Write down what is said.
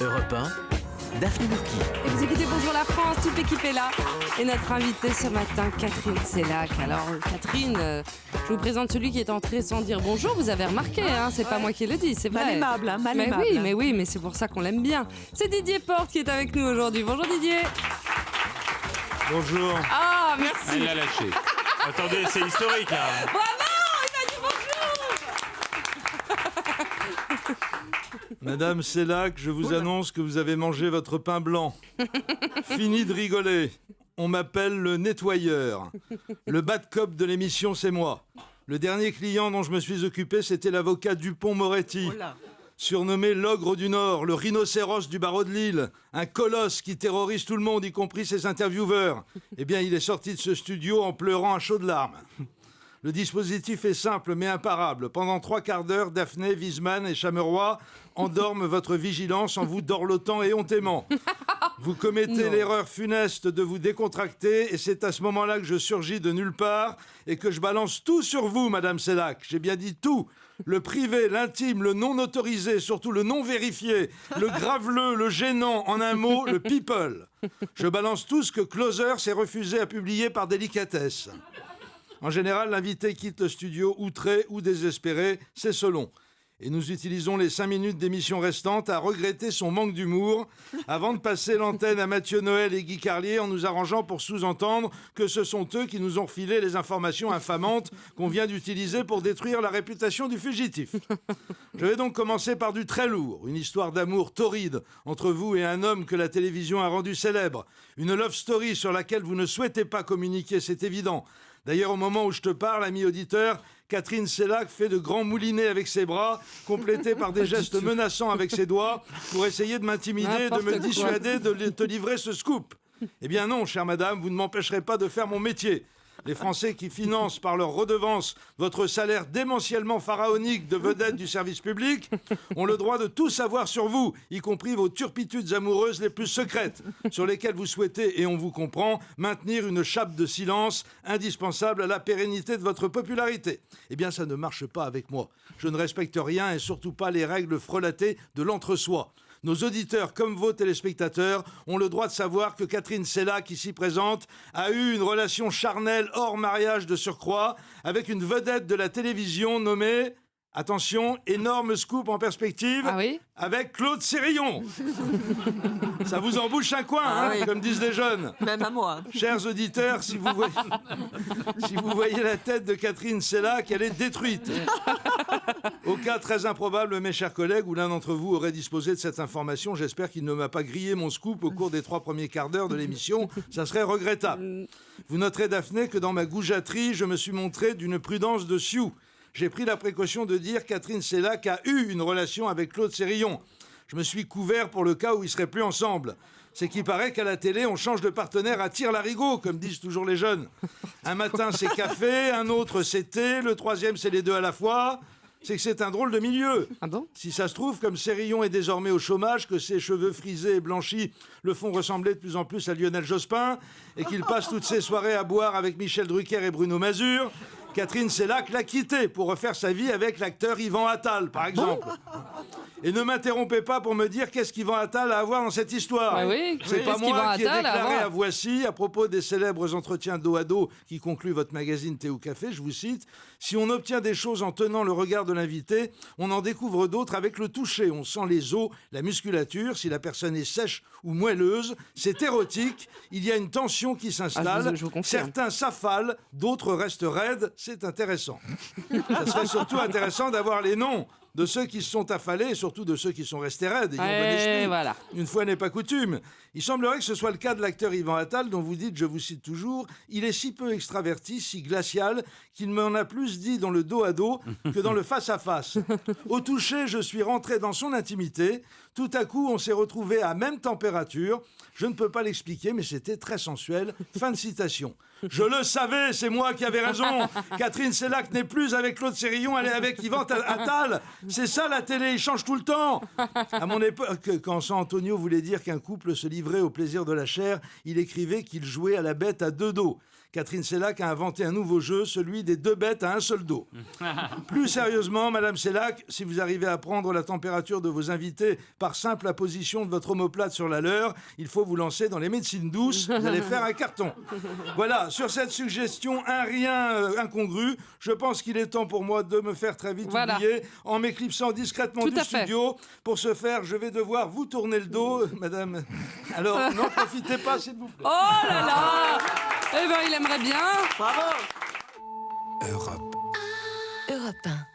Europe 1, Daphné Burki. Et vous écoutez Bonjour la France, toute l'équipe est là. Et notre invitée ce matin, Catherine Sellac. Alors Catherine, je vous présente celui qui est entré sans dire bonjour. Vous avez remarqué, hein, c'est pas moi qui le dis, c'est vrai. Mal aimable, hein, mal aimable. Mais oui, mais c'est pour ça qu'on l'aime bien. C'est Didier Porte qui est avec nous aujourd'hui. Bonjour Didier. Bonjour. Ah, merci. Elle l'a lâché. Attendez, c'est historique là. Madame Sellac, je vous annonce que vous avez mangé votre pain blanc. Fini de rigoler. On m'appelle le nettoyeur. Le bad cop de l'émission, c'est moi. Le dernier client dont je me suis occupé, c'était l'avocat Dupont-Moretti. Surnommé l'ogre du Nord, le rhinocéros du barreau de Lille, un colosse qui terrorise tout le monde, y compris ses intervieweurs. Eh bien, il est sorti de ce studio en pleurant à chaudes larmes. Le dispositif est simple mais imparable. Pendant 3 quarts d'heure, Daphné, Wiesmann et Chameroy endorment votre vigilance en vous dorlotant éhontément. Vous commettez l'erreur funeste de vous décontracter et c'est à ce moment-là que je surgis de nulle part et que je balance tout sur vous, Madame Sellac. J'ai bien dit tout. Le privé, l'intime, le non autorisé, surtout le non vérifié, le graveleux, le gênant, en un mot, le people. Je balance tout ce que Closer s'est refusé à publier par délicatesse. En général, l'invité quitte le studio outré ou désespéré, c'est selon. Et nous utilisons les 5 minutes d'émission restantes à regretter son manque d'humour avant de passer l'antenne à Mathieu Noël et Guy Carlier en nous arrangeant pour sous-entendre que ce sont eux qui nous ont refilé les informations infamantes qu'on vient d'utiliser pour détruire la réputation du fugitif. Je vais donc commencer par du très lourd, une histoire d'amour torride entre vous et un homme que la télévision a rendu célèbre. Une love story sur laquelle vous ne souhaitez pas communiquer, c'est évident. D'ailleurs, au moment où je te parle, ami auditeur, Catherine Sellac fait de grands moulinets avec ses bras, complétés par des gestes menaçants avec ses doigts, pour essayer de m'intimider et de me dissuader de te livrer ce scoop. Eh bien non, chère madame, vous ne m'empêcherez pas de faire mon métier. Les Français qui financent par leur redevance votre salaire démentiellement pharaonique de vedette du service public ont le droit de tout savoir sur vous, y compris vos turpitudes amoureuses les plus secrètes, sur lesquelles vous souhaitez, et on vous comprend, maintenir une chape de silence indispensable à la pérennité de votre popularité. Eh bien, ça ne marche pas avec moi. Je ne respecte rien et surtout pas les règles frelatées de l'entre-soi. Nos auditeurs, comme vos téléspectateurs, ont le droit de savoir que Catherine Sellac, ici présente, a eu une relation charnelle hors mariage de surcroît avec une vedette de la télévision nommée... Attention, énorme scoop en perspective, avec Claude Sérillon. Ça vous embouche un coin, comme disent les jeunes. Même à moi. Chers auditeurs, si vous voyez la tête de Catherine Sellac, elle est détruite. Au cas très improbable, mes chers collègues, où l'un d'entre vous aurait disposé de cette information, j'espère qu'il ne m'a pas grillé mon scoop au cours des 3 premiers quarts d'heure de l'émission. Ça serait regrettable. Vous noterez, Daphné, que dans ma goujaterie, je me suis montré d'une prudence de sioux. J'ai pris la précaution de dire Catherine Sellac a eu une relation avec Claude Sérillon. Je me suis couvert pour le cas où ils seraient plus ensemble. C'est qu'il paraît qu'à la télé, on change de partenaire à tire-larigot, comme disent toujours les jeunes. Un matin, c'est café, un autre, c'est thé, le troisième, c'est les deux à la fois. C'est que c'est un drôle de milieu. Ah bon ? Si ça se trouve, comme Sérillon est désormais au chômage, que ses cheveux frisés et blanchis le font ressembler de plus en plus à Lionel Jospin, et qu'il passe toutes ses soirées à boire avec Michel Drucker et Bruno Mazur, Catherine Sellac l'a quitté pour refaire sa vie avec l'acteur Yvan Attal, par exemple. Et ne m'interrompez pas pour me dire qu'est-ce qu'Yvan Attal a à voir dans cette histoire. C'est pas moi qui ai déclaré à Voici, à propos des célèbres entretiens dos à dos qui concluent votre magazine Thé ou Café, je vous cite, « Si on obtient des choses en tenant le regard de l'invité, on en découvre d'autres avec le toucher. On sent les os, la musculature, si la personne est sèche ou moelleuse. C'est érotique, il y a une tension qui s'installe. Certains s'affalent, d'autres restent raides. C'est intéressant. Ça serait surtout intéressant d'avoir les noms de ceux qui se sont affalés et surtout de ceux qui sont restés raides. Voilà. Une fois n'est pas coutume. Il semblerait que ce soit le cas de l'acteur Yvan Attal, dont vous dites, je vous cite toujours, il est si peu extraverti, si glacial, qu'il m'en a plus dit dans le dos à dos que dans le face-à-face. Au toucher, je suis rentré dans son intimité. Tout à coup, on s'est retrouvés à même température. Je ne peux pas l'expliquer, mais c'était très sensuel. Fin de citation. Je le savais, c'est moi qui avais raison. Catherine Sellac n'est plus avec Claude Sérillon, elle est avec Yvan Attal. C'est ça la télé, il change tout le temps. À mon époque, quand San Antonio voulait dire qu'un couple se livrait au plaisir de la chair, il écrivait qu'il jouait à la bête à 2 dos. Catherine Sellac a inventé un nouveau jeu, celui des 2 bêtes à un seul dos. Plus sérieusement, Madame Sellac, si vous arrivez à prendre la température de vos invités par simple apposition de votre omoplate sur la leur, il faut vous lancer dans les médecines douces, vous allez faire un carton. Voilà, sur cette suggestion, un rien incongru, je pense qu'il est temps pour moi de me faire très vite oublier en m'éclipsant discrètement du studio. Pour ce faire, je vais devoir vous tourner le dos, madame. Alors, n'en profitez pas, s'il vous plaît. Oh là là! Eh ben, il aimerait bien. Europe. Europe 1.